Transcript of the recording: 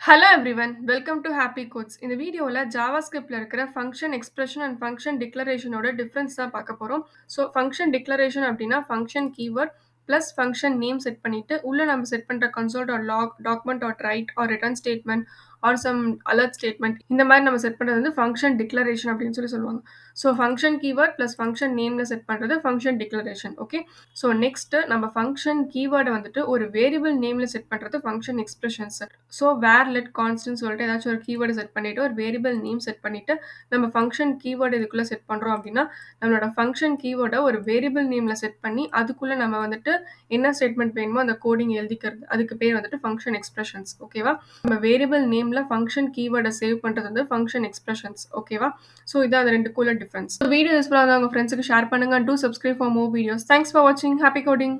Hello everyone welcome to happy codes. இந்த வீடியோவில் ஜாவாஸ்கிரிப்டில் இருக்கிற ஃபங்க்ஷன் எக்ஸ்பிரஷன் அண்ட் ஃபங்க்ஷன் டிக்ளரேஷனோட டிஃப்ரென்ஸ் தான் பார்க்க போகிறோம். ஸோ ஃபங்க்ஷன் டிக்ளரேஷன் அப்படின்னா function keyword plus function name set பண்ணிவிட்டு உள்ளே நம்ம செட் பண்ணுற console dot log document dot write or return statement or some alert statement இந்த மாதிரி நம்ம செட் பண்ணுறது வந்து ஃபங்க்ஷன் டிக்ளரேஷன் அப்படின்னு சொல்லுவாங்க. So function keyword plus function நேமில் செட் பண்ணுறது function declaration. Okay, so next நம்ம ஃபங்க்ஷன் கீவேர்டை வந்துட்டு ஒரு வேரியபிள் நேமில் செட் பண்ணுறது function expressions. So where let கான்ஸ்ட்னு சொல்லிட்டு ஏதாச்சும் ஒரு கீவேர்டு செட் பண்ணிவிட்டு ஒரு வேரியபிள் நேம் செட் பண்ணிவிட்டு நம்ம ஃபங்க்ஷன் கீவேர்டு இதுக்குள்ளே செட் பண்ணுறோம் அப்படின்னா நம்மளோட ஃபங்க்ஷன் கீவேர்டை ஒரு வேரியபிள் நேமில் செட் பண்ணி அதுக்குள்ளே நம்ம வந்துட்டு என்ன ஸ்டேட்மெண்ட் வேணுமோ அந்த கோடிங் எழுதிக்கிறது. அதுக்கு பேர் வந்துட்டு ஃபங்க்ஷன் எக்ஸ்பிரஷன்ஸ். ஓகேவா, நம்ம வேரியபிள் நேமில் ஃபங்க்ஷன் கீவேர்டை சேவ் பண்ணுறது வந்து ஃபங்க்ஷன் எக்ஸ்பிரஷன்ஸ். ஓகேவா, ஸோ இதான் அது ரெண்டுக்குள்ள டிஃப்ரென்ஸ். வீடியோ யூஸ்ஃபுல்லாக இருந்தால் உங்கள் ஃப்ரெண்ட்ஸுக்கு ஷேர் பண்ணுங்கள். Do subscribe for more videos. Thanks for வாட்சிங். Happy coding.